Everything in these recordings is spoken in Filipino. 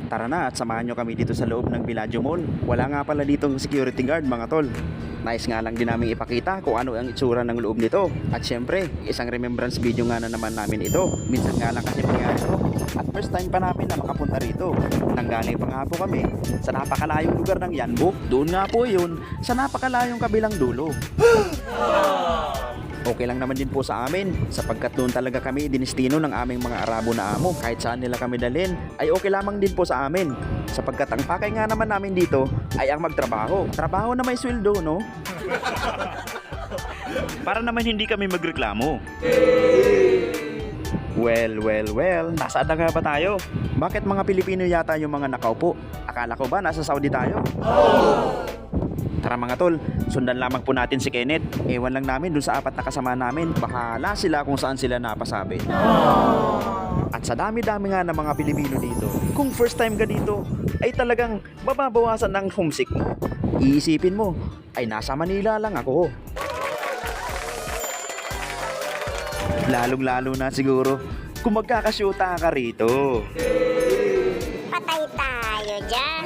Tara na at samahan nyo kami dito sa loob ng Villaggio Mall. Wala nga pala ditong security guard mga tol. Nice nga lang din namin ipakita kung ano ang itsura ng loob nito. At syempre, isang remembrance video nga na naman namin ito. Minsan nga lang kasi mangyari ito. At first time pa namin na makapunta rito. Nanggaling pa nga po kami sa napakalayong lugar ng Yanbo. Doon nga po yun sa napakalayong kabilang dulo. Okay lang naman din po sa amin sapagkat doon talaga kami dinistino ng aming mga Arabo na amo. Kahit saan nila kami dalhin ay okay lamang din po sa amin sapagkat ang pakay nga naman namin dito ay ang magtrabaho. Trabaho na may sweldo, no? Para naman hindi kami magreklamo. Well, nasaan na nga ba tayo? Bakit mga Pilipino yata yung mga nakaupo? Akala ko ba nasa Saudi tayo? Tara mga tol, sundan lamang po natin si Kenneth. Ewan lang namin dun sa apat na kasama namin. Bahala sila kung saan sila napasabi. At sa dami-dami nga ng mga Pilipino dito, kung first time ka dito, ay talagang mababawasan ng homesick mo. Iisipin mo, ay nasa Manila lang ako. Lalong-lalo na siguro kung magkakasyuta ka rito. Patay tayo dyan.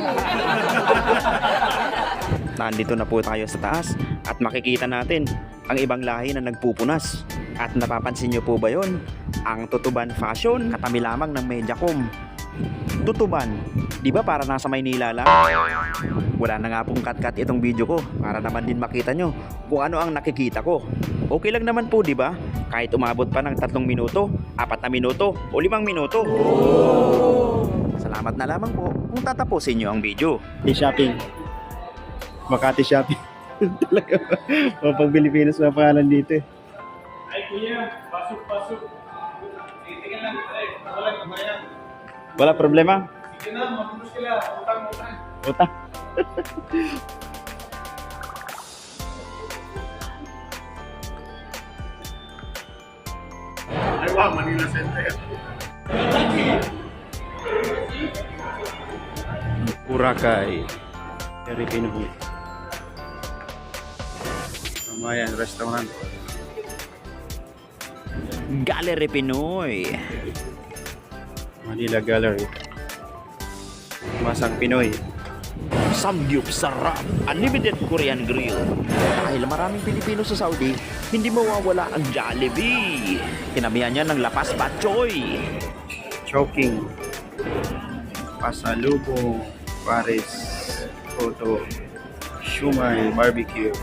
Nandito na po tayo sa taas at makikita natin ang ibang lahi na nagpupunas. At napapansin nyo po ba yon? Ang Tutuban fashion, katabi lamang ng Mediacom. Tutuban, di ba para nasa Maynila lang? Wala na nga pong cut-cut itong video ko para naman din makita nyo kung ano ang nakikita ko. Okay lang naman po, di ba? Kahit umabot pa ng 3 minuto, 4 na minuto o 5 minuto. Salamat na lamang po kung tatapusin nyo ang video. Shopping. Makati Shopping. Talaga ba? O pag Pilipinas na pangalan dito eh. Ay kuya, pasok. Tingnan lang, wala kabayan. Wala problema? Sige na, mapunos sila, utang. Utang. Ay wow, Manila Center. Boracay. Filipino food. Yan, restaurant. Gallery Pinoy. Manila Gallery. Masang Pinoy. Samgyup sarap, unlimited Korean grill. Dahil maraming Pilipino sa Saudi, hindi mawawala ang Jollibee. Kinamihan niya ng lapas batchoy. Choking. Pasalubong. Paris. Photo. Shumai. Barbecue.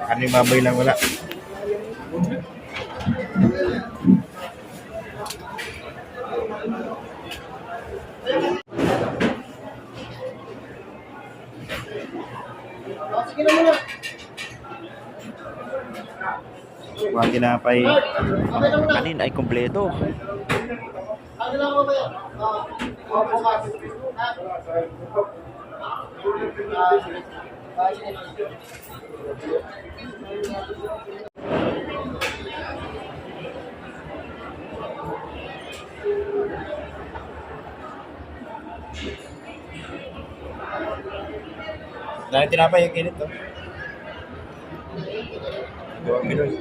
Ano yung baboy lang wala? Mga tinapay. Kanin ay kompleto. Dahil tinapay yung kinit to. 2 Pinoy.